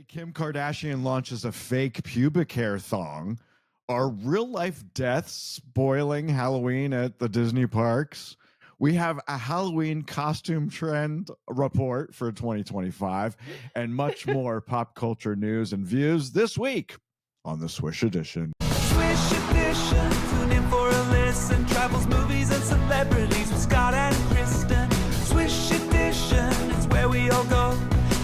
Kim Kardashian launches a fake pubic hair thong. Are real life deaths spoiling Halloween at the Disney parks? We have a Halloween costume trend report for 2025 and much more pop culture news and views this week on the Swish Edition. Swish Edition, tune in for a listen. Travels, movies, and celebrities with Scott and Kristen. Swish Edition, it's where we all go.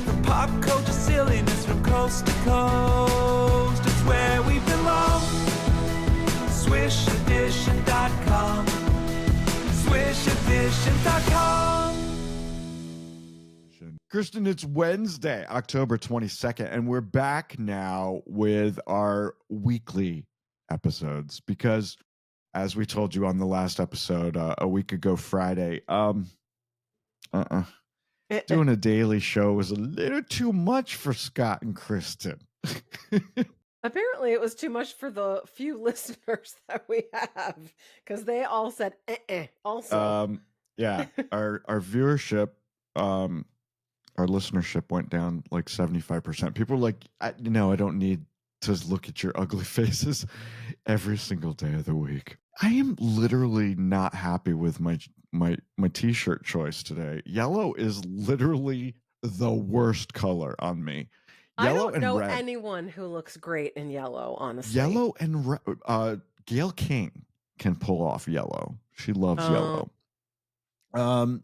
For pop culture silliness from coast to coast. It's where we belong. SwishEdition.com. SwishEdition.com. Kristen, it's Wednesday, October 22nd, and we're back now with our weekly episodes because, as we told you on the last episode a week ago Friday, doing a daily show was a little too much for Scott and Kristen. Apparently it was too much for the few listeners that we have, because they all said also. Yeah, our viewership, our listenership went down like 75%. People were like, I don't need to look at your ugly faces every single day of the week. I am literally not happy with my t-shirt choice today. Yellow is literally the worst color on me. Yellow I don't know red. anyone who looks great in yellow, honestly. Yellow and red. Gail King can pull off yellow. She loves yellow. And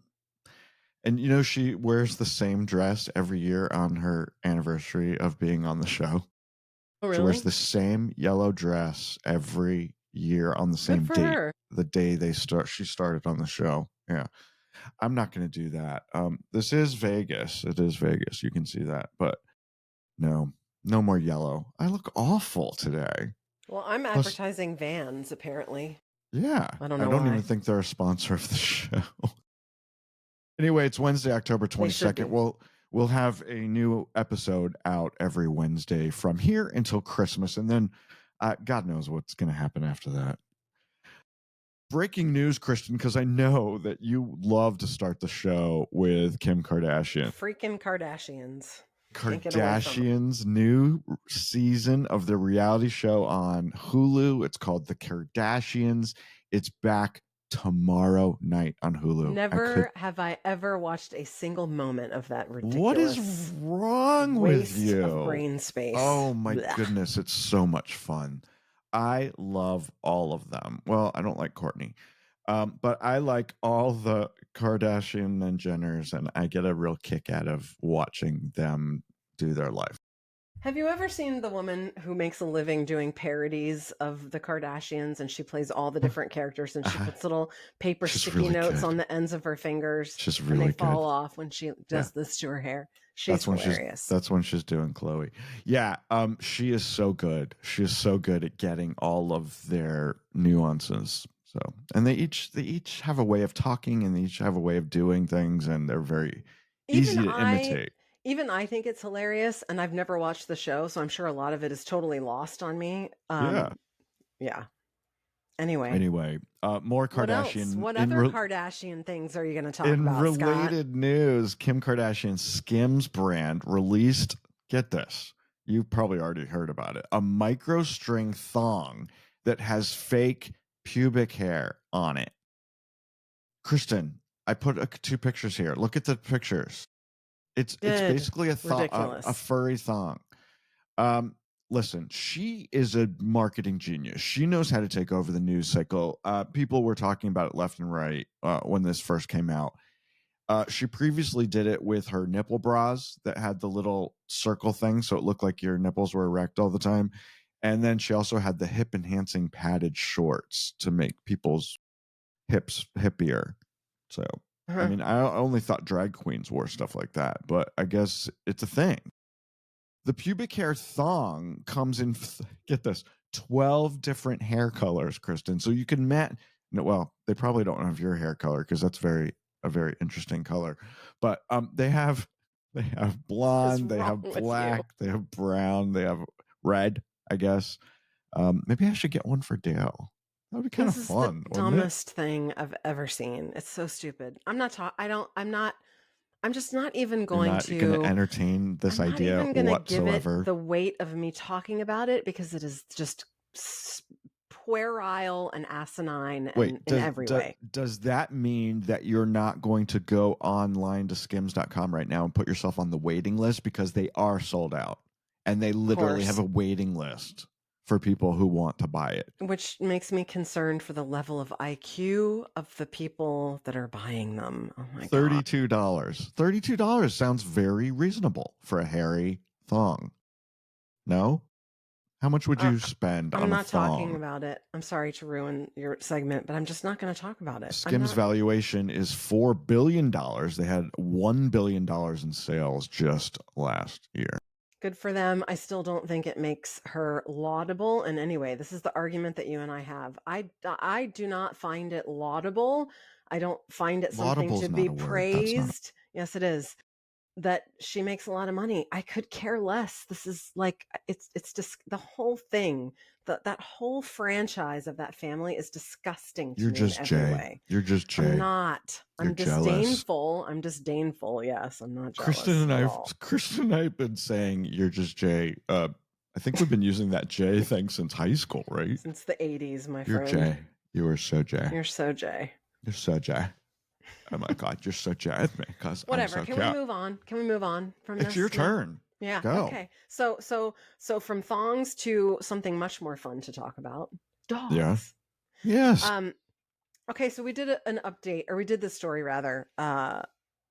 she wears the same dress every year on her anniversary of being on the show. Oh, really? She wears the same yellow dress every year on the same date. Her. The day she started on the show. Yeah. I'm not going to do that. This is Vegas. It is Vegas. You can see that. But no more yellow. I look awful today. Well, I'm advertising Vans, apparently. Yeah. I don't know. I don't even think they're a sponsor of the show. Anyway, it's Wednesday, October 22nd. We'll have a new episode out every Wednesday from here until Christmas. And then God knows what's going to happen after that. Breaking news, Kristen, because I know that you love to start the show with Kim Kardashian. Freaking Kardashians. Kardashian's new season of the reality show on Hulu. It's called The Kardashians. It's back tomorrow night on Hulu. Never have I ever watched a single moment of that ridiculous. What is wrong with you? Of brain space. Oh my goodness, it's so much fun. I love all of them. Well, I don't like Kourtney. But I like all the Kardashian and Jenners, and I get a real kick out of watching them do their life. Have you ever seen the woman who makes a living doing parodies of the Kardashians, and she plays all the different characters, and she puts little paper sticky really notes good. on the ends of her fingers, She's and really they fall good. off when she does this to her hair. She's hilarious. That's when she's doing Chloe. Yeah, she is so good. She is so good at getting all of their nuances. So, and they each have a way of talking, and they each have a way of doing things, and they're very easy to imitate. Even I think it's hilarious, and I've never watched the show, so I'm sure a lot of it is totally lost on me. Yeah. Anyway, more Kardashian. What other Kardashian things are you going to talk about, In related news, Kim Kardashian's Skims brand released, get this, you've probably already heard about it, a micro-string thong that has fake pubic hair on it. Kristen, I put two pictures here. Look at the pictures. It's basically a furry thong. Listen, she is a marketing genius. She knows how to take over the news cycle. People were talking about it left and right when this first came out. She previously did it with her nipple bras that had the little circle thing, so it looked like your nipples were erect all the time. And then she also had the hip enhancing padded shorts to make people's hips hippier. So, I mean, I only thought drag queens wore stuff like that, but I guess it's a thing. The pubic hair thong comes in, get this, 12 different hair colors, Kristen. So you can they probably don't have your hair color because that's a very interesting color. But they have blonde, they have black, they have brown, they have red, I guess. Maybe I should get one for Dale. That would be kind of fun. The dumbest thing I've ever seen. It's so stupid. I'm not I'm just not even You're going not going to entertain this I'm not idea even gonna give it whatsoever. the weight of me talking about it because it is just puerile and asinine Wait, in every way. does that mean that you're not going to go online to skims.com right now and put yourself on the waiting list, because they are sold out and they literally have a waiting list for people who want to buy it? Which makes me concerned for the level of IQ of the people that are buying them. Oh my God. $32. $32 sounds very reasonable for a hairy thong. No? How much would you spend I'm on a not thong? talking about it. I'm sorry to ruin your segment, but I'm just not going to talk about it. Skims' valuation is $4 billion. They had $1 billion in sales just last year. Good for them. I still don't think it makes her laudable in any way. This is the argument that you and I have. I do not find it laudable. I don't find it something Laudable's to not be a word. praised. Yes, it is. That she makes a lot of money. I could care less. This is like, it's just the whole thing. That whole franchise of that family is disgusting to You're me just in every Jay. way. You're just Jay. I'm not. You're I'm jealous. disdainful. I'm disdainful. Yes, I'm not jealous. Kristen and I have been saying you're just Jay. I think we've been using that Jay thing since high school, right? Since the 80s, my You're friend. Jay. You are so Jay. You're so Jay. You're so Jay. Oh my God, you're so Jay with me. Whatever. I'm so Can cute. we move on? Can we move on from this? It's your turn. Yeah. Go. Okay. So from thongs to something much more fun to talk about. Dogs. Yeah. Yes. Okay, so we did an update, or we did this story rather, I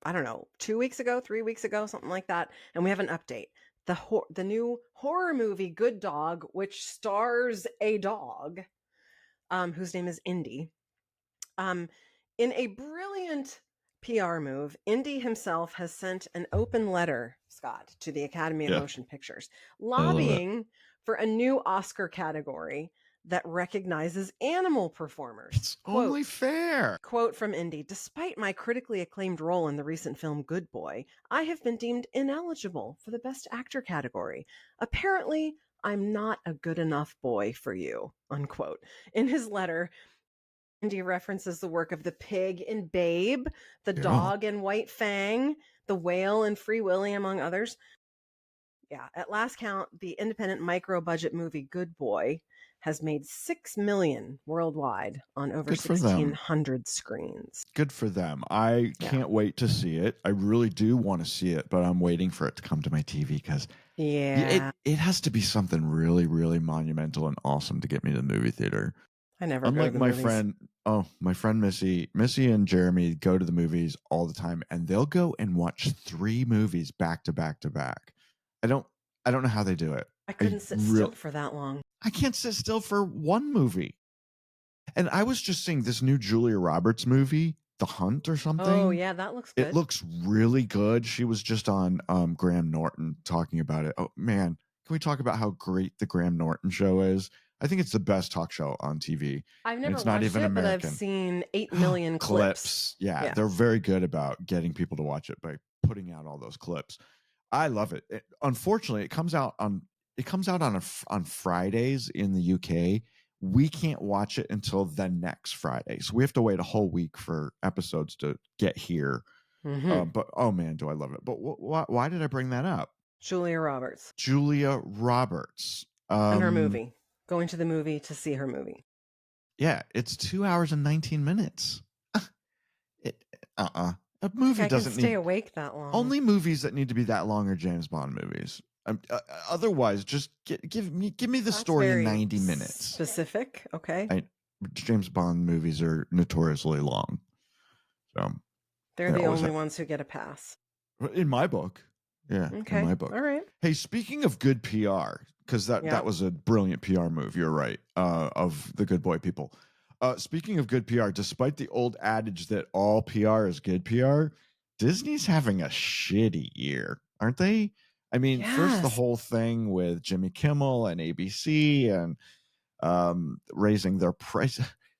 don't know, 2 weeks ago, 3 weeks ago, something like that. And we have an update. The new horror movie, Good Dog, which stars a dog, whose name is Indy. In a brilliant PR move, Indy himself has sent an open letter, Scott, to the Academy of Motion Pictures, lobbying for a new Oscar category that recognizes animal performers. It's only fair. Quote from Indy: "Despite my critically acclaimed role in the recent film Good Boy, I have been deemed ineligible for the Best Actor category. Apparently, I'm not a good enough boy for you." Unquote. In his letter, Indy references the work of the pig in Babe, the dog in White Fang, the whale in Free Willy, among others. Yeah, at last count, the independent micro-budget movie Good Boy has made $6 million worldwide on over 1,600 screens. Good for them. I can't wait to see it. I really do want to see it, but I'm waiting for it to come to my TV because it has to be something really, really monumental and awesome to get me to the movie theater. I never Unlike go to the my movies. my friend Missy and Jeremy go to the movies all the time, and they'll go and watch 3 movies back to back to back. I don't know how they do it. I couldn't sit still for that long. I can't sit still for one movie. And I was just seeing this new Julia Roberts movie, The Hunt or something. Oh yeah, that looks good. It looks really good. She was just on Graham Norton talking about it. Oh man, can we talk about how great the Graham Norton show is? I think it's the best talk show on TV. I've never watched it, American. but I've seen 8 million clips. Yeah, they're very good about getting people to watch it by putting out all those clips. I love it. Unfortunately, it comes out on Fridays in the UK. We can't watch it until the next Friday, so we have to wait a whole week for episodes to get here. Mm-hmm. But oh man, do I love it! But why did I bring that up? Julia Roberts. And her movie. Going to the movie to see her movie. Yeah, it's 2 hours and 19 minutes. A movie doesn't stay awake that long. Only movies that need to be that long are James Bond movies. Otherwise, just give me the story in 90 minutes. Specific, okay. James Bond movies are notoriously long, so they're the only ones who get a pass. In my book, yeah. Okay, in my book. All right. Hey, speaking of good PR, because that was a brilliant PR move. You're right. Of the Good Boy people. Speaking of good PR, despite the old adage that all PR is good PR, Disney's having a shitty year, aren't they? I mean, first the whole thing with Jimmy Kimmel and ABC and raising their price.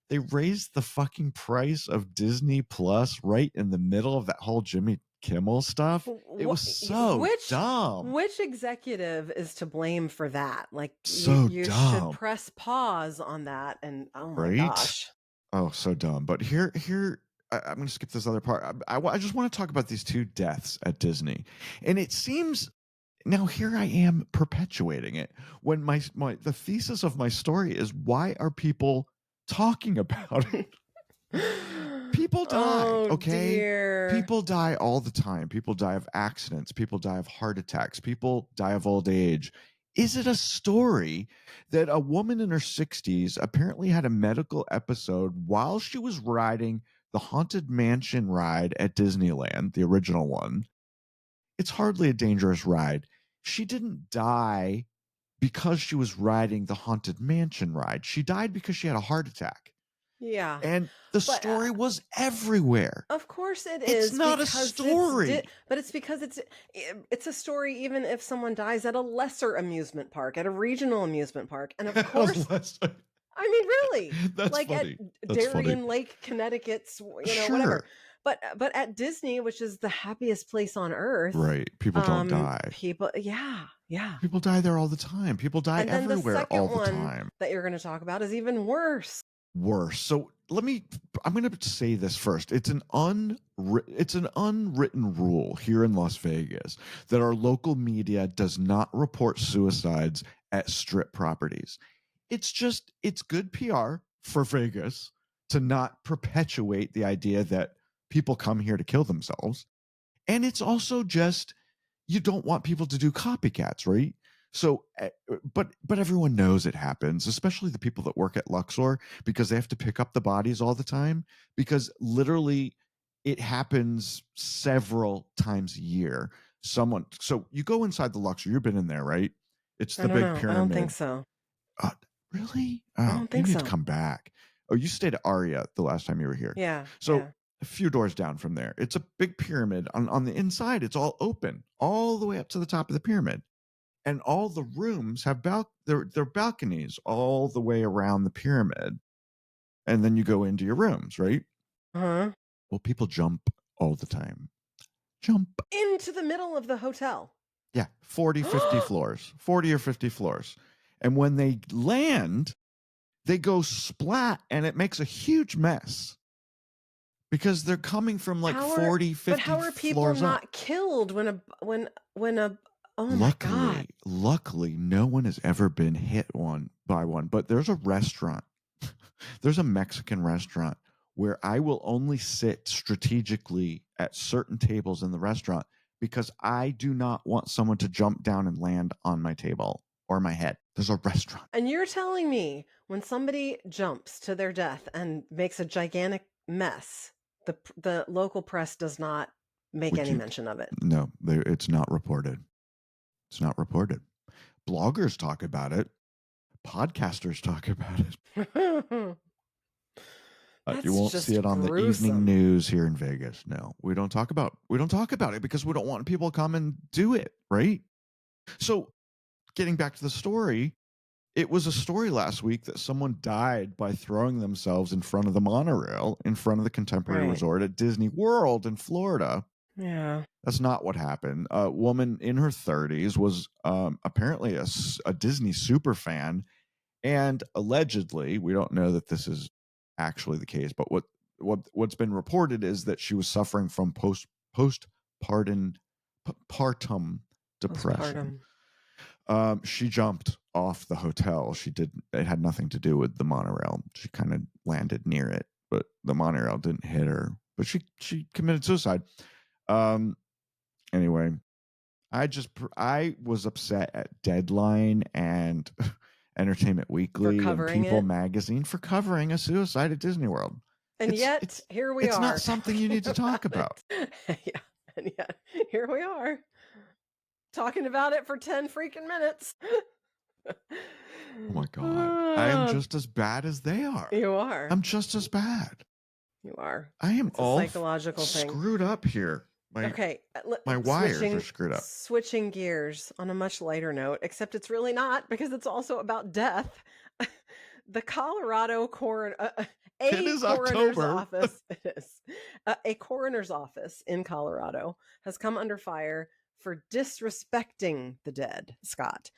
They raised the fucking price of Disney Plus right in the middle of that whole Jimmy Kimmel stuff. It was so dumb. Which executive is to blame for that? Like, you dumb. should press pause on that. And oh my gosh. Oh, so dumb. But here I'm going to skip this other part. I just want to talk about these 2 deaths at Disney. And it seems now here I am perpetuating it when the thesis of my story is, why are people talking about it? People die, Oh, okay? dear. People die all the time. People die of accidents. People die of heart attacks. People die of old age. Is it a story that a woman in her 60s apparently had a medical episode while she was riding the Haunted Mansion ride at Disneyland, the original one? It's hardly a dangerous ride. She didn't die because she was riding the Haunted Mansion ride. She died because she had a heart attack. Yeah. And the But, story was everywhere. Of course it It's is. not a because story. but it's because it's a story even if someone dies at a lesser amusement park, at a regional amusement park. And of course, I mean, really, That's like funny. at That's funny. Darien Lake, Connecticut's, Sure. whatever. But at Disney, which is the happiest place on earth, Right. People don't die. Yeah. People die there all the time. People die And then the everywhere second all the one time. that you're going to talk about is even worse. Worse. So I'm going to say this first. It's an unwritten rule here in Las Vegas that our local media does not report suicides at strip properties. It's good PR for Vegas to not perpetuate the idea that people come here to kill themselves. And it's also just, you don't want people to do copycats, right? So, but everyone knows it happens, especially the people that work at Luxor, because they have to pick up the bodies all the time, because literally it happens several times a year. So you go inside the Luxor, you've been in there, right? It's the big pyramid. I don't think so. Really? I Oh, don't think you need so. to come back. Oh, you stayed at Aria the last time you were here. Yeah. So yeah. a few doors down from there, it's a big pyramid. On the inside, it's all open, all the way up to the top of the pyramid. And all the rooms have their balconies all the way around the pyramid. And then you go into your rooms, right? Uh-huh. Well, people jump all the time. Jump. Into the middle of the hotel. Yeah, 40, 50 floors. 40 or 50 floors. And when they land, they go splat, and it makes a huge mess. Because they're coming from like 40, 50 floors. But how are people not killed when a oh my God. Luckily, no one has ever been hit by one. But there's a restaurant. There's a Mexican restaurant where I will only sit strategically at certain tables in the restaurant because I do not want someone to jump down and land on my table or my head. There's a restaurant. And you're telling me when somebody jumps to their death and makes a gigantic mess, the local press does not make any mention of it? No, it's not reported. It's not reported. Bloggers talk about it. Podcasters talk about it. You won't see it on the evening news here in Vegas. No, we don't talk about it because we don't want people to come and do it, right? So, getting back to the story, it was a story last week that someone died by throwing themselves in front of the monorail in front of the Contemporary Resort at Disney World in Florida. Yeah. That's not what happened. A woman in her 30s was apparently a Disney super fan, and allegedly, we don't know that this is actually the case, but what's been reported is that she was suffering from postpartum depression. She jumped off the hotel. It had nothing to do with the monorail. She kind of landed near it, but the monorail didn't hit her. But she committed suicide. Anyway, I was upset at Deadline and Entertainment Weekly and People Magazine for covering a suicide at Disney World. And yet, here we are. It's not something you need to talk about. Yeah, and yet, here we are. Talking about it for 10 freaking minutes. Oh my God. I am just as bad as they are. You are. I'm just as bad. You are. I am all psychological screwed up here. My wires are screwed up. Switching gears on a much lighter note, except it's really not because it's also about death. The Colorado coroner's office. It is. A coroner's office in Colorado has come under fire for disrespecting the dead, Scott.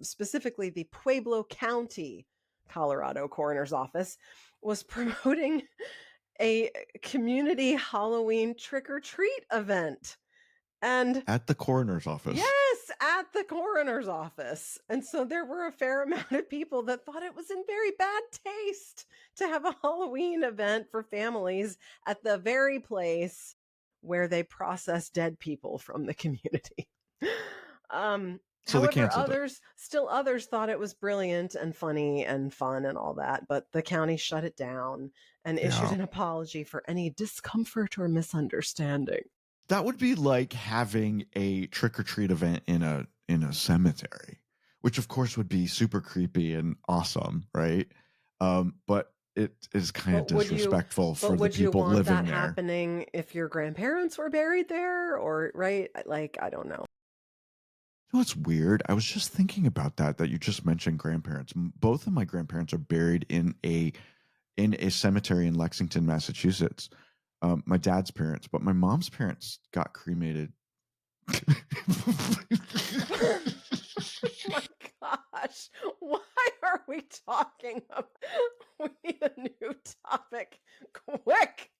Specifically, the Pueblo County, Colorado coroner's office was promoting a community Halloween trick-or-treat event. And At the coroner's office. yes, at the coroner's office. And so there were a fair amount of people that thought it was in very bad taste to have a Halloween event for families at the very place where they process dead people from the community. So they However, canceled it. others thought it was brilliant and funny and fun and all that, but the county shut it down and issued Yeah. an apology for any discomfort or misunderstanding. That would be like having a trick-or-treat event in a cemetery, which of course would be super creepy and awesome, right? But it is kind of disrespectful for the would you people want living that there. happening if your grandparents were buried there, or right? Like, I don't know. You know what's weird? I was just thinking about that you just mentioned grandparents. Both of my grandparents are buried in a cemetery in Lexington, Massachusetts. My dad's parents, but my mom's parents got cremated. Oh my gosh, why are we talking about? We need a new topic, quick.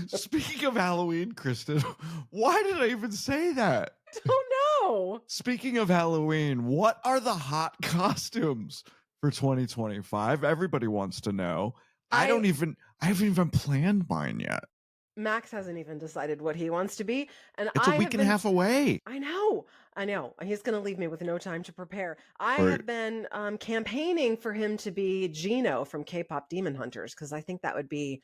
Speaking of Halloween, Kristen, why did I even say that? Don't know. Speaking of Halloween, what are the hot costumes for 2025? Everybody wants to know. I haven't even planned mine yet. Max hasn't even decided what he wants to be, and It's a week and a half away. I know. He's going to leave me with no time to prepare. I Right. have been campaigning for him to be Gino from K-pop Demon Hunters, because I think that would be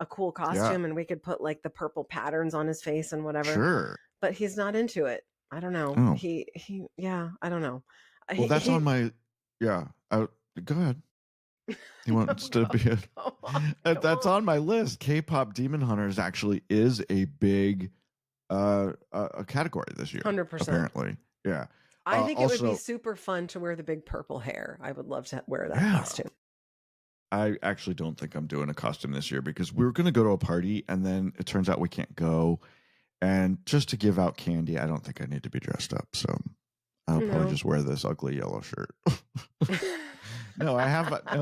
a cool costume, and we could put like the purple patterns on his face and whatever. Sure. But he's not into it. I don't know. Oh. I don't know. Well, that's on my go ahead. He wants to be that's on my list. K-pop Demon Hunters actually is a big a category this year. 100%. Apparently. Yeah. I think it would also be super fun to wear the big purple hair. I would love to wear that costume. I actually don't think I'm doing a costume this year because we were going to go to a party and then it turns out we can't go. And just to give out candy, I don't think I need to be dressed up. So I'll probably just wear this ugly yellow shirt. No,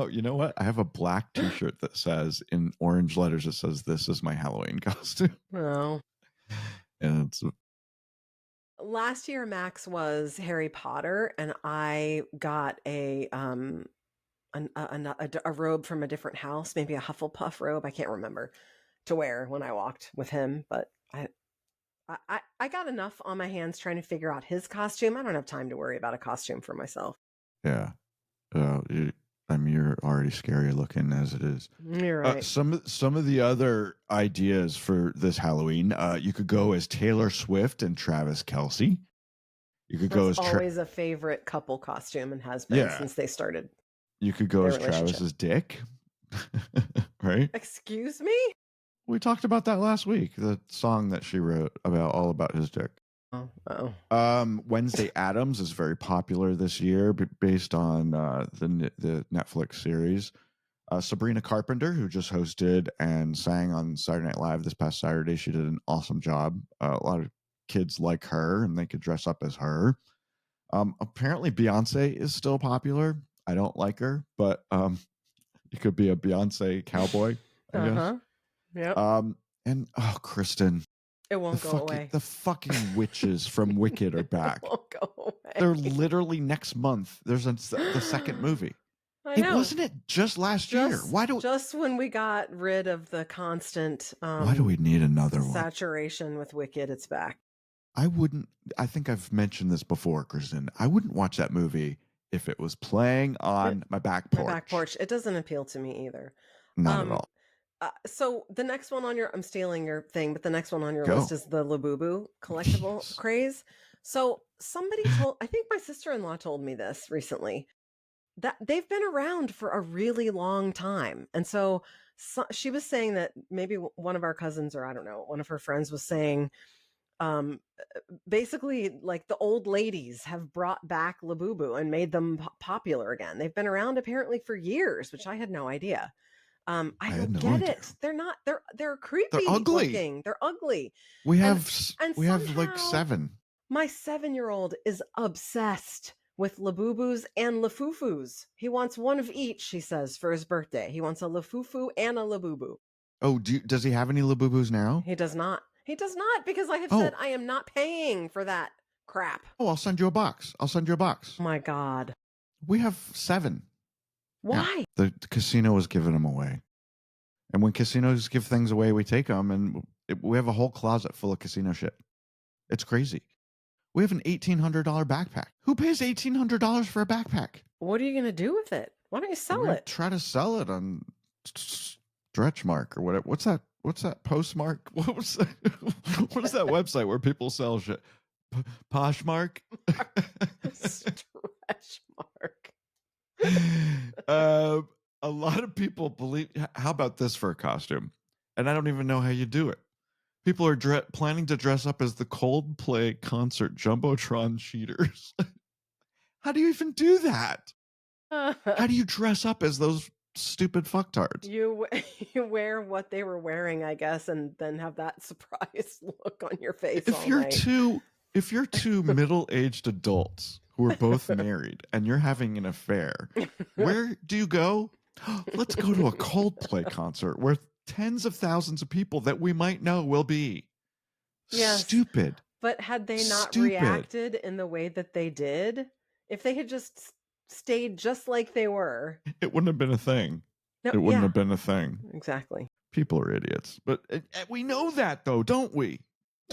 you know what? I have a black t-shirt that says in orange letters, it says, "This is my Halloween costume." Oh. And it's last year Max was Harry Potter, and I got a robe from a different house, maybe a Hufflepuff robe, I can't remember, to wear when I walked with him, but I got enough on my hands trying to figure out his costume. I don't have time to worry about a costume for myself. Yeah. You're already scary looking as it is. You're right. Some of the other ideas for this Halloween, you could go as Taylor Swift and Travis Kelce. You could go as always a favorite couple costume and has been since they started. You could go as Travis's dick, right? Excuse me? We talked about that last week. The song that she wrote all about his dick. Wednesday Addams is very popular this year, based on the Netflix series. Sabrina Carpenter, who just hosted and sang on Saturday Night Live this past Saturday, she did an awesome job. A lot of kids like her, and they could dress up as her. Apparently, Beyonce is still popular. I don't like her, but you could be a Beyonce cowboy, I guess. Yeah. And Kristen. It won't go away. The fucking witches from Wicked are back. It won't go away. They're literally next month. There's the second movie. I know. Wasn't it just last year? Just when we got rid of the constant why do we need another saturation with Wicked, it's back. I think I've mentioned this before, Kristen. I wouldn't watch that movie if it was playing on my back porch. My back porch. It doesn't appeal to me either. Not at all. So the next one on I'm stealing your thing, but the next one on your list is the Labubu collectible craze. So somebody I think my sister-in-law told me this recently, that they've been around for a really long time. And so she was saying that maybe one of our cousins, or I don't know, one of her friends was saying, basically like the old ladies have brought back Labubu and made them popular again. They've been around apparently for years, which I had no idea. I don't get it. They're not. They're creepy. They're ugly. Looking. They're ugly. We have like 7. My 7-year-old is obsessed with Labubus and Lafufus. He wants one of each, she says, for his birthday. He wants a Lafufu and a Labubu. Oh, does he have any Labubus now? He does not. He does not, because I have Oh. said I am not paying for that crap. Oh, I'll send you a box. Oh my God. We have 7. Why? Yeah, the casino is giving them away. And when casinos give things away, we take them, and we have a whole closet full of casino shit. It's crazy. We have an $1,800 backpack. Who pays $1,800 for a backpack? What are you going to do with it? Why don't you sell it? Try to sell it on Stretchmark or whatever. What's that Postmark? What is that website where people sell shit? Poshmark? Stretchmark. A lot of people believe. How about this for a costume? And I don't even know how you do it. People are planning to dress up as the Coldplay concert Jumbotron cheaters. How do you even do that? How do you dress up as those stupid fucktards? You wear what they were wearing, I guess, and then have that surprised look on your face. If you're two middle-aged adults who are both married and you're having an affair, where do you go? Let's go to a Coldplay concert where tens of thousands of people that we might know will be. Yes, stupid. But had they not reacted in the way that they did, if they had just stayed just like they were, it wouldn't have been a thing. No, it wouldn't have been a thing. Exactly. People are idiots. But we know that, though, don't we?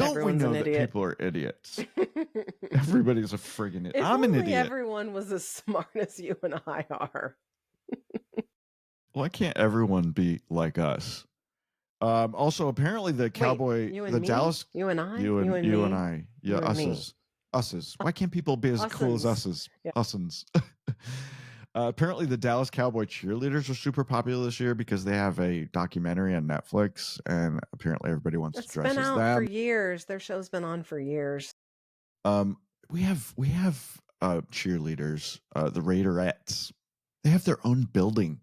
Everyone's we know that people are idiots? Everybody's a friggin' idiot. I'm an idiot. Everyone was as smart as you and I are. Why can't everyone be like us? Also, apparently the cowboy, the me? Dallas, you and I, you and I, yeah, us. Why can't people be as cool as us? Yeah. Usins. Apparently, the Dallas Cowboy cheerleaders are super popular this year because they have a documentary on Netflix, and apparently everybody wants to dress as them. It's been out for years. Their show's been on for years. We have cheerleaders, the Raiderettes. They have their own building.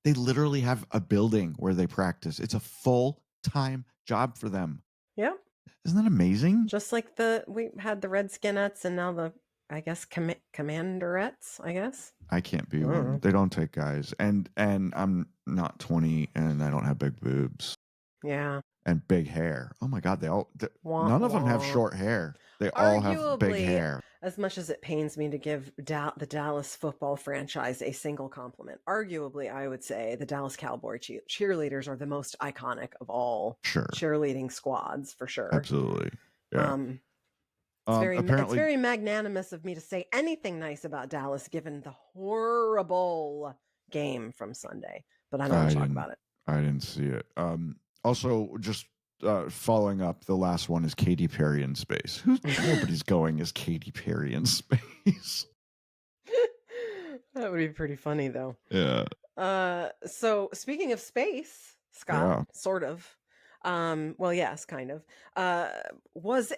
They literally have a building where they practice. It's a full-time job for them. Yep. Isn't that amazing? Just like we had the Redskinettes and now the, I guess, Commanderettes, I guess. I can't be one. They don't take guys. And I'm not 20 and I don't have big boobs. Yeah. And big hair. Oh my God, none of them have short hair. They all have big hair. As much as it pains me to give the Dallas football franchise a single compliment, arguably, I would say the Dallas Cowboy cheerleaders are the most iconic of all cheerleading squads, for sure. Absolutely. Yeah. It's very magnanimous of me to say anything nice about Dallas, given the horrible game from Sunday. But I don't want to talk about it. I didn't see it. Also, just following up, the last one is Katy Perry in space. Nobody's going as Katy Perry in space. That would be pretty funny, though. Yeah. So speaking of space, Scott, sort of. Well, yes, kind of. Was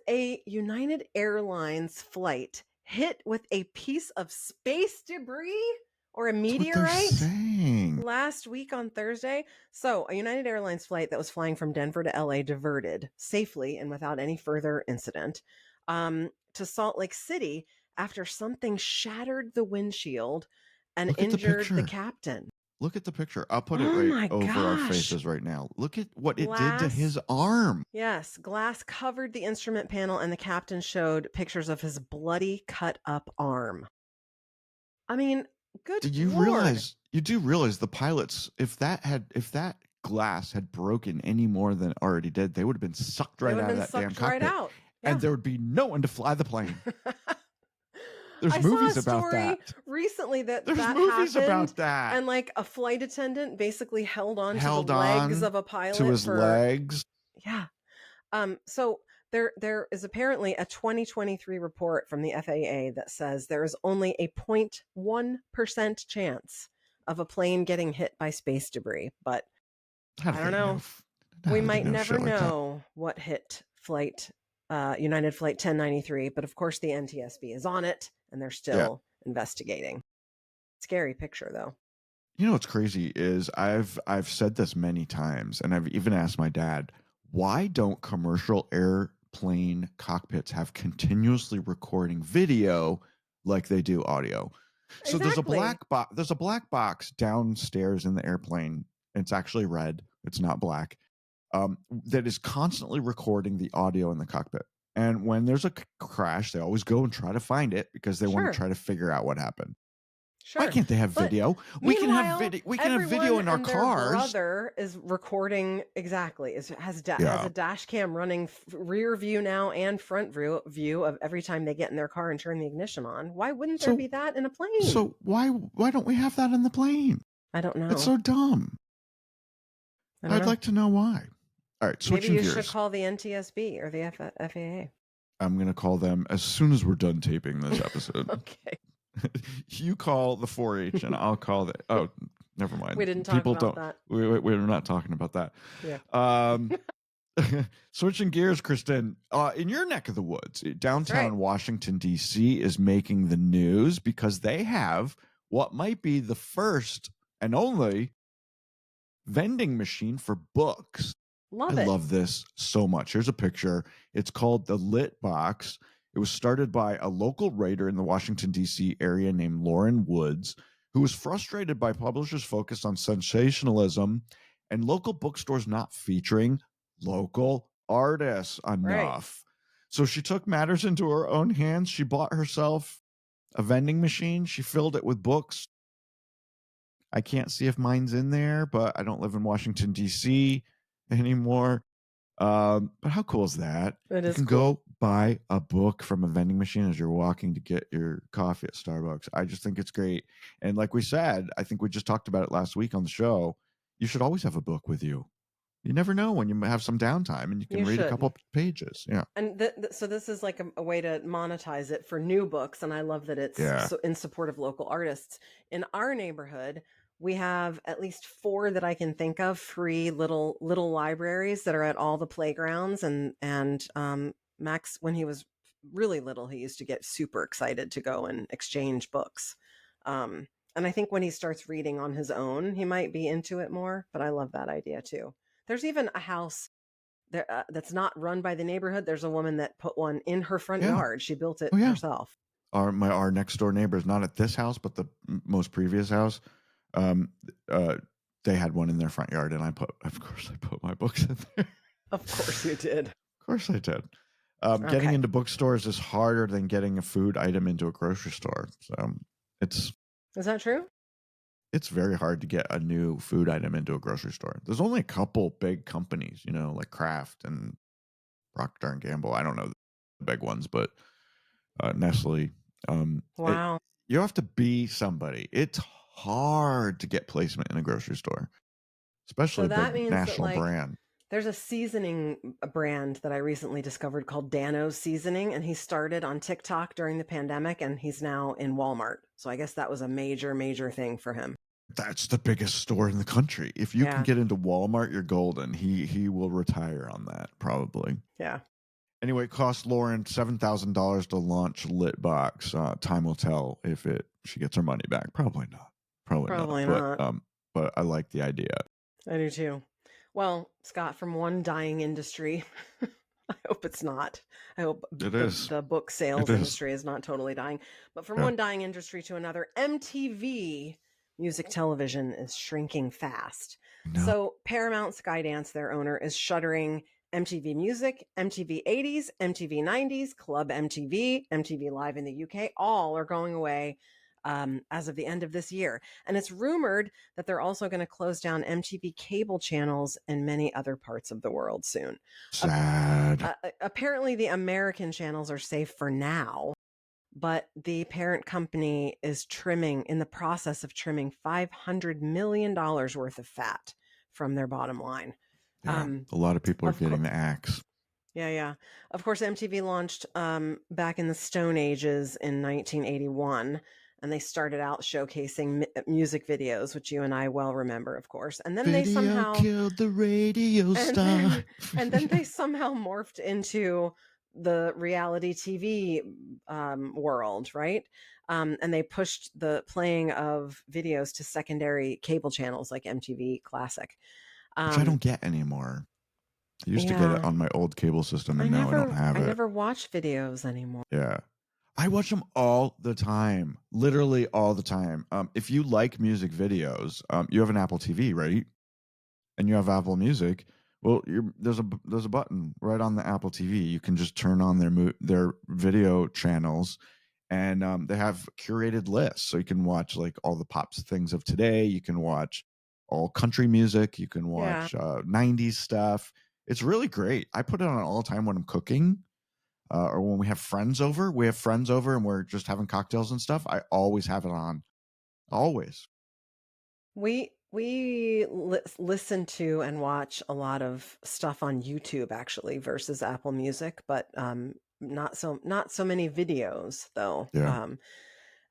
a United Airlines flight hit with a piece of space debris or a meteorite last week on Thursday? So a United Airlines flight that was flying from Denver to LA diverted safely and without any further incident to Salt Lake City after something shattered the windshield and injured the captain. Look at the picture. I'll put it right over our faces right now. Look at what it did to his arm. Yes. Glass covered the instrument panel and the captain showed pictures of his bloody, cut up arm. I mean, good Lord. You do realize the pilots, if that glass had broken any more than it already did, they would have been sucked right out of that damn cockpit. Yeah. And there would be no one to fly the plane. I movies saw a story about that recently that There's that movies happened, about that. and like a flight attendant basically held on to the legs of a pilot to his legs. Yeah. So there is apparently a 2023 report from the FAA that says there is only a 0.1% chance of a plane getting hit by space debris, but I don't know. We might never know what hit United Flight 1093, but of course the NTSB is on it and they're still investigating. Scary picture, though. You know what's crazy is I've said this many times, and I've even asked my dad, why don't commercial airplane cockpits have continuously recording video like they do audio. So there's a Exactly. black box downstairs in the airplane. It's actually red. It's not black. That is constantly recording the audio in the cockpit. And when there's a crash, they always go and try to find it because they want to Sure. try to figure out what happened. Why Sure. can't they have But video? We can have meanwhile, video. We can have video everyone in our and their cars. brother is recording exactly. Has Yeah. a dash cam running rear view now and front view of every time they get in their car and turn the ignition on. Why wouldn't there be that in a plane? So why don't we have that in the plane? I don't know. It's so dumb. I'd like to know why. All right, switching Maybe you gears. should call the NTSB or the FAA. I'm going to call them as soon as we're done taping this episode. Okay. You call the 4-H and I'll call the. Oh, never mind. We didn't talk about that. We're not talking about that. Yeah. Switching gears, Kristen. In your neck of the woods, downtown Washington, D.C. is making the news because they have what might be the first and only vending machine for books. I love this so much. Here's a picture. It's called the Lit Box. It was started by a local writer in the Washington, D.C. area named Lauren Woods, who was frustrated by publishers' focus on sensationalism and local bookstores not featuring local artists enough. So she took matters into her own hands. She bought herself a vending machine. She filled it with books. I can't see if mine's in there, but I don't live in Washington, D.C. anymore. But how cool is that? It you is can cool. go buy a book from a vending machine as you're walking to get your coffee at Starbucks. I just think it's great. And like we said, I think we just talked about it last week on the show. You should always have a book with you. You never know when you have some downtime and you can read a couple pages. Yeah. And so this is like a way to monetize it for new books. And I love that it's so in support of local artists. In our neighborhood, we have at least 4 that I can think of free little libraries that are at all the playgrounds. And Max, when he was really little, he used to get super excited to go and exchange books. And I think when he starts reading on his own, he might be into it more. But I love that idea too. There's even a house there that's not run by the neighborhood. There's a woman that put one in her front yard. She built it herself. Our next door neighbor is not at this house, but the most previous house. They had one in their front yard, and I put my books in there. Of course you did. Of course I did. Getting into bookstores is harder than getting a food item into a grocery store. So is that true? It's very hard to get a new food item into a grocery store. There's only a couple big companies, like Kraft and Procter and Gamble. I don't know the big ones, but Nestle. Wow. You have to be somebody. It's hard to get placement in a grocery store, especially a big national brand. There's a seasoning brand that I recently discovered called Dano's Seasoning, and he started on TikTok during the pandemic, and he's now in Walmart. So I guess that was a major thing for him. That's the biggest store in the country. If you can get into Walmart, you're golden. He will retire on that, probably. Yeah. Anyway, it cost Lauren $7,000 to launch Litbox. Time will tell if she gets her money back. Probably not. Probably not. But I like the idea. I do too. Well, Scott, from one dying industry, I hope it's not. I hope the book sales industry is not totally dying. But from one dying industry to another, MTV music television is shrinking fast. No. So Paramount Skydance, their owner, is shuttering MTV Music, MTV 80s, MTV 90s, Club MTV, MTV Live in the UK. All are going away as of the end of this year. And it's rumored that they're also going to close down MTV cable channels in many other parts of the world soon. Sad. Apparently, the American channels are safe for now, but the parent company is in the process of trimming $500 million worth of fat from their bottom line. Yeah, a lot of people are getting the axe. Yeah. Of course, MTV launched back in the Stone Ages in 1981. And they started out showcasing music videos, which you and I well remember, of course. And then they somehow killed the radio star. And then they somehow morphed into the reality TV world, right? And they pushed the playing of videos to secondary cable channels like MTV Classic, which I don't get anymore. I used to get it on my old cable system, and now I don't have it. I never watch videos anymore. Yeah. I watch them all the time, literally all the time. If you like music videos, you have an Apple TV, right? And you have Apple Music. Well, there's a button right on the Apple TV. You can just turn on their video channels, and they have curated lists, so you can watch like all the pops things of today. You can watch all country music. You can Yeah. watch 90s stuff. It's really great. I put it on all the time when I'm cooking. Or when we have friends over, and we're just having cocktails and stuff. I always have it on, always. We listen to and watch a lot of stuff on YouTube actually versus Apple Music, but not so many videos though. Yeah,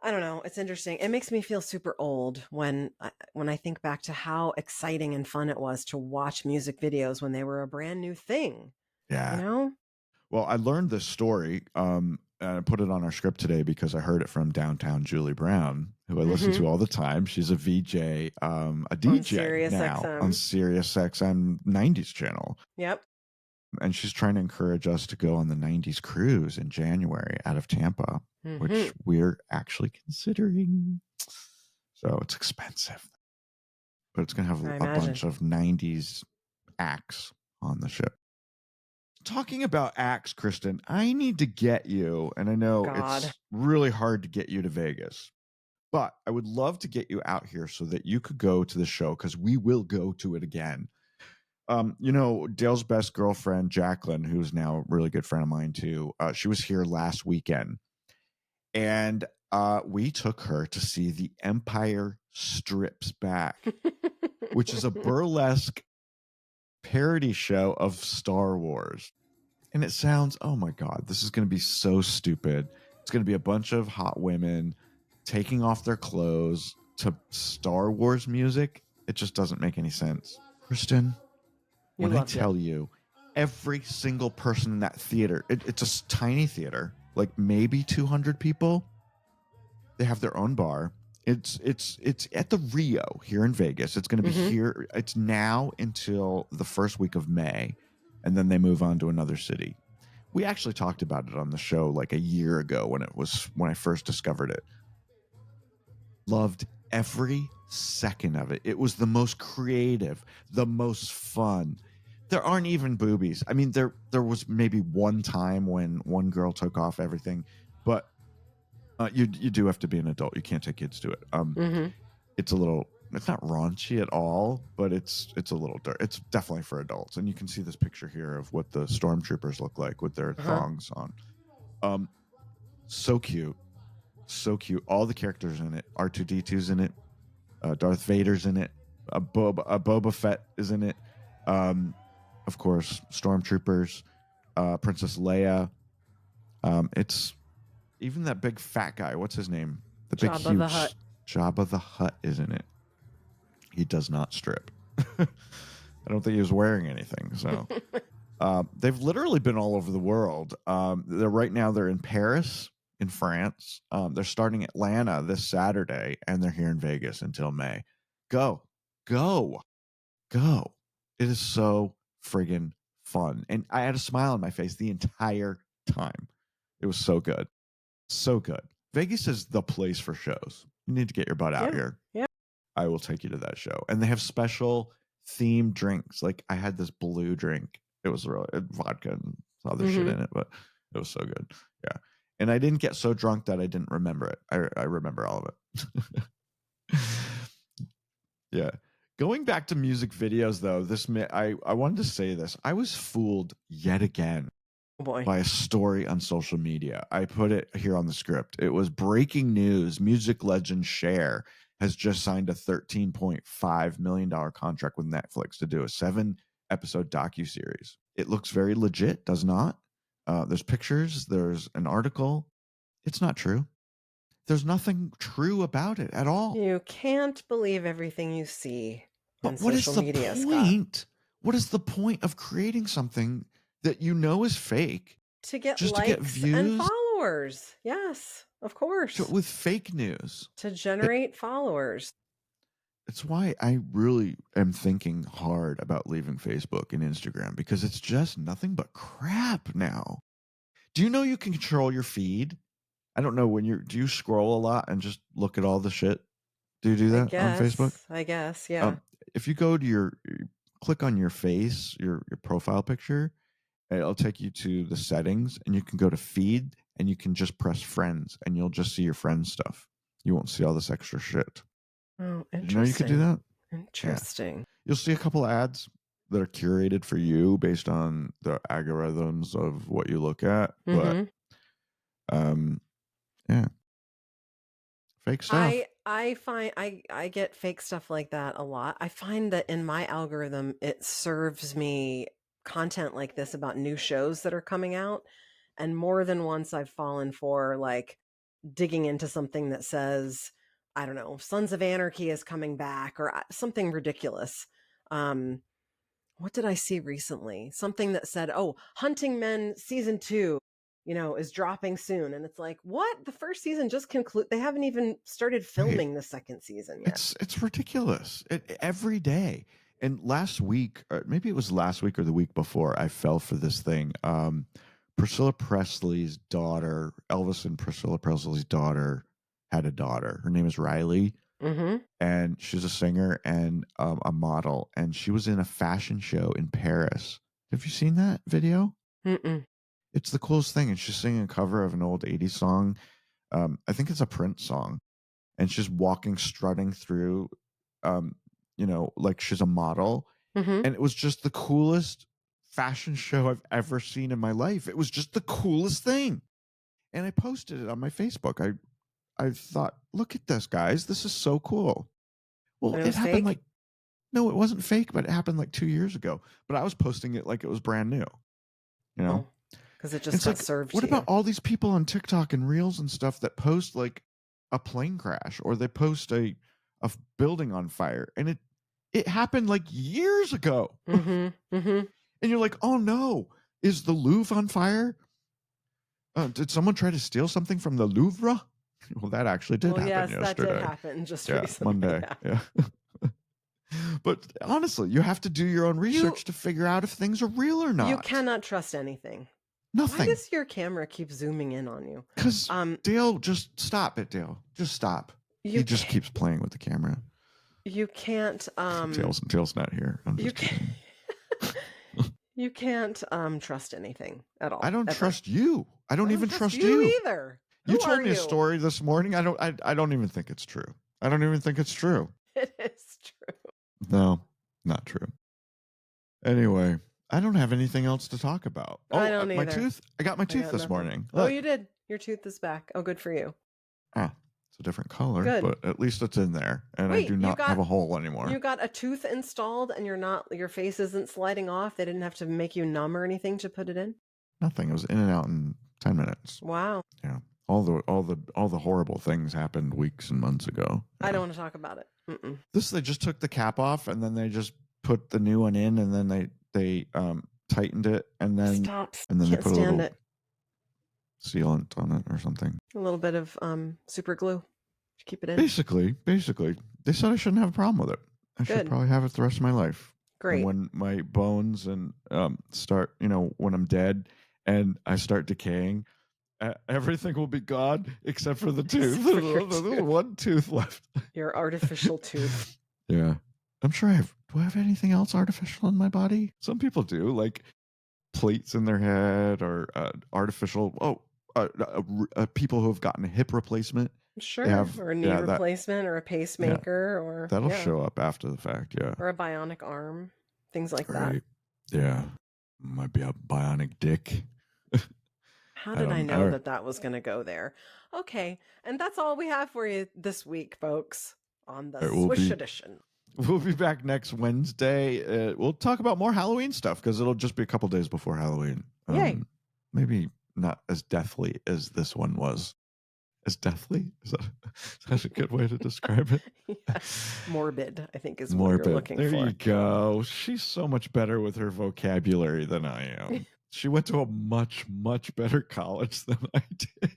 I don't know. It's interesting. It makes me feel super old when I think back to how exciting and fun it was to watch music videos when they were a brand new thing. You yeah. know? Well, I learned this story, and I put it on our script today because I heard it from downtown Julie Brown, who I listen to all the time. She's a VJ, a On DJ Sirius now on XM. Sirius XM 90s channel. Yep. And she's trying to encourage us to go on the 90s cruise in January out of Tampa, which Mhm. we're actually considering. So it's expensive, but it's going to have I a imagine. bunch of 90s acts on the ship. Talking about acts, Kristen, I need to get you, and I know God. it's really hard to get you to Vegas, but I would love to get you out here so that you could go to the show, because we will go to it again. Dale's best girlfriend, Jacqueline, who's now a really good friend of mine too, she was here last weekend, and we took her to see The Empire Strips Back, which is a burlesque parody show of Star Wars. And it sounds, oh my God, this is going to be so stupid. It's going to be a bunch of hot women taking off their clothes to Star Wars music. It just doesn't make any sense. Kristen, You when I loved it. tell you, every single person in that theater, it's a tiny theater, like maybe 200 people. They have their own bar. It's at the Rio here in Vegas. It's going to be here. It's now until the first week of May, and then they move on to another city. We actually talked about it on the show like a year ago when I first discovered it. Loved every second of it. It was the most creative, the most fun. There aren't even boobies. I mean, there was maybe one time when one girl took off everything, but you do have to be an adult. You can't take kids to it. It's not raunchy at all, but it's a little dirt. It's definitely for adults, and you can see this picture here of what the stormtroopers look like with their thongs on. So cute, so cute. All the characters in it. R2D2's in it. Darth Vader's in it. Boba Fett is in it. Of course, stormtroopers. Princess Leia. It's even that big fat guy. What's his name? The big Jabba huge the Hutt. Jabba the Hutt is in it. He does not strip. I don't think he was wearing anything. So they've literally been all over the world. They're in Paris, in France. They're starting Atlanta this Saturday, and they're here in Vegas until May. Go. It is so friggin' fun. And I had a smile on my face the entire time. It was so good. So good. Vegas is the place for shows. You need to get your butt out here. Yeah. I will take you to that show. And they have special themed drinks. Like I had this blue drink. It was really vodka and other shit in it, but it was so good. Yeah. And I didn't get so drunk that I didn't remember it. I remember all of it. Yeah. Going back to music videos, though, I wanted to say this. I was fooled yet again Oh boy. by a story on social media. I put it here on the script. It was breaking news. Music legend Cher has just signed a $13.5 million contract with Netflix to do a 7-episode docuseries. It looks very legit, does not? There's pictures. There's an article. It's not true. There's nothing true about it at all. You can't believe everything you see on But what is social the media, Scott. point? What is the point of creating something that you know is fake To get just likes to get views and followers. Yes, of course. with fake news? To generate followers. It's why I really am thinking hard about leaving Facebook and Instagram, because it's just nothing but crap now. Do you know you can control your feed? I don't know do you scroll a lot and just look at all the shit? Do you do that on Facebook? I guess, yeah. If you go to you click on your face, your profile picture, it'll take you to the settings, and you can go to feed, and you can just press friends, and you'll just see your friends' stuff. You won't see all this extra shit. Oh, interesting. Did you know you could do that? Interesting. Yeah. You'll see a couple of ads that are curated for you based on the algorithms of what you look at. But yeah. Fake stuff. I find I get fake stuff like that a lot. I find that in my algorithm it serves me content like this about new shows that are coming out, and more than once I've fallen for like digging into something that says, I don't know, Sons of Anarchy is coming back or something ridiculous. What did I see recently? Something that said, "Oh, Hunting Men season 2, is dropping soon." And it's like, "What? The first season just concluded. They haven't even started filming the second season yet." It's ridiculous. Every day. And last week, or maybe it was last week or the week before, I fell for this thing. Priscilla Presley's daughter, Elvis and Priscilla Presley's daughter, had a daughter. Her name is Riley. Mm-hmm. And she's a singer and a model. And she was in a fashion show in Paris. Have you seen that video? Mm-mm. It's the coolest thing. And she's singing a cover of an old 80s song. I think it's a Prince song. And she's walking, strutting through, like she's a model. Mm-hmm. And it was just the coolest fashion show I've ever seen in my life. It was just the coolest thing. And I posted it on my Facebook. I thought, look at this, guys. This is so cool. Well, it happened fake? No, it wasn't fake, but it happened like 2 years ago. But I was posting it like it was brand new. Because it just got served to what you. about all these people on TikTok and Reels and stuff that post like a plane crash, or they post a building on fire, and it happened like years ago. Mm-hmm. Mm-hmm. And you're like, oh no, is the Louvre on fire? Did someone try to steal something from the Louvre? Well, that actually did happen yesterday. Yes, that did happen just recently. Monday. Yeah. But honestly, you have to do your own research to figure out if things are real or not. You cannot trust anything. Nothing. Why does your camera keep zooming in on you? Because Dale, just stop it, Dale. Just stop. He just keeps playing with the camera. You can't. Dale's not here. You can't trust anything at all. I don't trust you. I don't even trust you either. You told me a story this morning. I don't even think it's true. I don't even think it's true. It is true. No, not true. Anyway, I don't have anything else to talk about. I don't either. My tooth. I got my tooth this morning. Look. Oh, you did. Your tooth is back. Oh, good for you. It's a different color, good. But at least it's in there, and I do not have a hole anymore. You got a tooth installed, and your face isn't sliding off. They didn't have to make you numb or anything to put it in. Nothing. It was in and out in 10 minutes. Wow. Yeah. All the horrible things happened weeks and months ago. Yeah. I don't want to talk about it. Mm-mm. They just took the cap off, and then they just put the new one in, and then they tightened it, and then they put a little sealant on it or something. A little bit of super glue to keep it in. Basically, they said I shouldn't have a problem with it. I should probably have it the rest of my life. Great. And when my bones and start, when I'm dead and I start decaying, everything will be gone except for the tooth. There's one tooth left. Your artificial tooth. Yeah. I'm sure do I have anything else artificial in my body? Some people do, like plates in their head or artificial, people who have gotten a hip replacement. Sure. Or a knee replacement or a pacemaker or that'll show up after the fact. Yeah. Or a bionic arm. Things like that. Yeah. Might be a bionic dick. How did I know that was going to go there? Okay. And that's all we have for you this week, folks, on the Swish edition. We'll be back next Wednesday. We'll talk about more Halloween stuff because it'll just be a couple days before Halloween. Yay. Maybe not as deathly as this one was. As deathly? Is that a good way to describe it? Yeah. Morbid, I think, is what you're looking for. There you go. She's so much better with her vocabulary than I am. She went to a much, much better college than I did.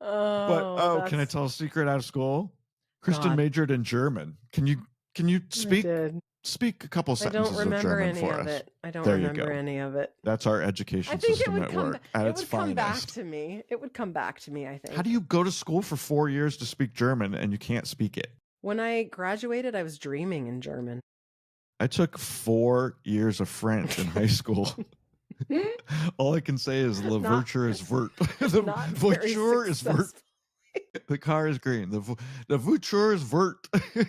Can I tell a secret out of school? Kristen majored in German. Can you speak speak a couple I sentences don't remember of German any for of us. it. I don't There you remember go. any of it. That's our I education think it system would at come. work at It its would come back finest. to me. It would come back to me. I think. How do you go to school for 4 years to speak German and you can't speak it? When I graduated, I was dreaming in German. I took 4 years of French in high school. All I can say is the Not- voiture is vert. The Not very voiture is vert. successful. The car is green. The voiture is vert. Do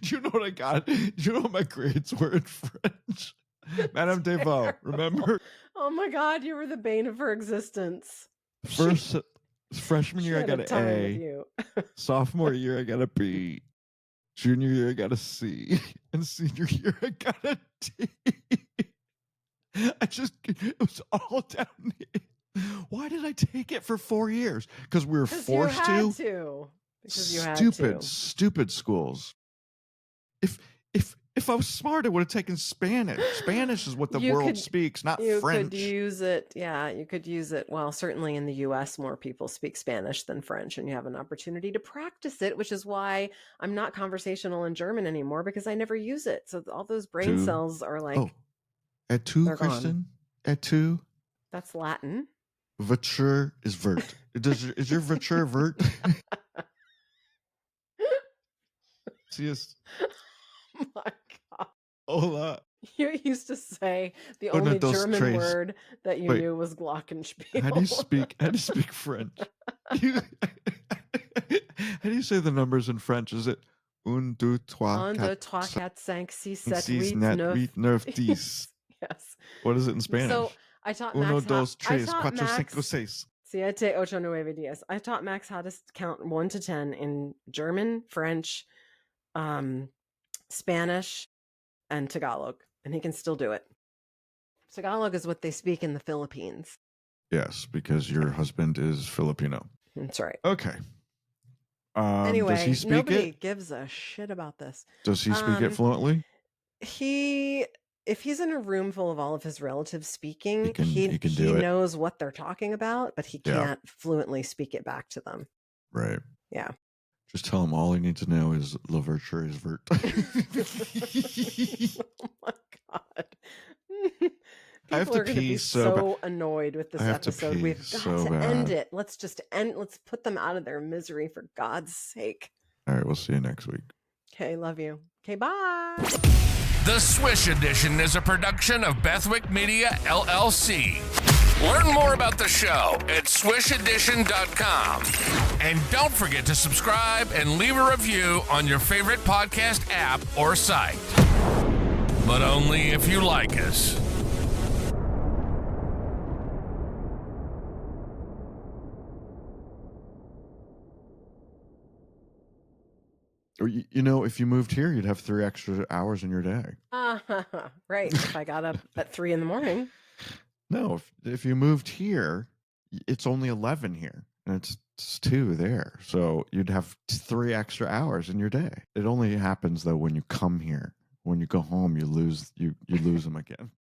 you know what I got? Do you know what my grades were in French? Madame Devaux, Terrible. remember? Oh my God, you were the bane of her existence. First freshman She year I had got a an time with A. you. Sophomore year I got a B. Junior year I got a C. And senior year I got a D. It was all down here. Why did I take it for 4 years? Because we were forced you had to. Because you had to. Stupid schools. If I was smart, I would have taken Spanish. Spanish is what the world speaks, not French. You could use it. Yeah, you could use it. Well, certainly in the US, more people speak Spanish than French, and you have an opportunity to practice it, which is why I'm not conversational in German anymore, because I never use it. So all those brain cells are like, at two, they're Kristen? gone. At two? That's Latin. Voiture is vert. Is your voiture vert? See us. Oh my God. Hola. You used to say the only German word that you knew was glockenspiel. How do you speak French? How do you say the numbers in French? Is it 1, 2, 3, 1, 2, 3, 4, 5, 6, 7, 8, 9, 10? Yes. What is it in Spanish? So I taught 1, Max 2, 3, 4, Max 5, 6. Siete, ocho, nueve, diez. I taught Max how to count 1 to 10 in German, French, Spanish, and Tagalog, and he can still do it. Tagalog is what they speak in the Philippines. Yes, because your husband is Filipino. That's right. Okay. Anyway, does he speak nobody it? gives a shit about this. Does he speak it fluently? If he's in a room full of all of his relatives speaking, he knows what they're talking about, but he can't fluently speak it back to them. Right. Yeah. Just tell him all he needs to know is la voiture is vert. Oh my God. I have People to are going to pee be so annoyed with this I have to episode. pee We've got so to bad. end it. Let's put them out of their misery, for God's sake. All right, we'll see you next week. Okay, love you. Okay, bye. The Swish Edition is a production of Bethwick Media, LLC. Learn more about the show at swishedition.com. And don't forget to subscribe and leave a review on your favorite podcast app or site. But only if you like us. Or if you moved here, you'd have 3 extra hours in your day. Right. If I got up at 3 a.m. No, if you moved here, it's only 11 here, and it's 2 there. So you'd have 3 extra hours in your day. It only happens though when you come here. When you go home, you lose them again.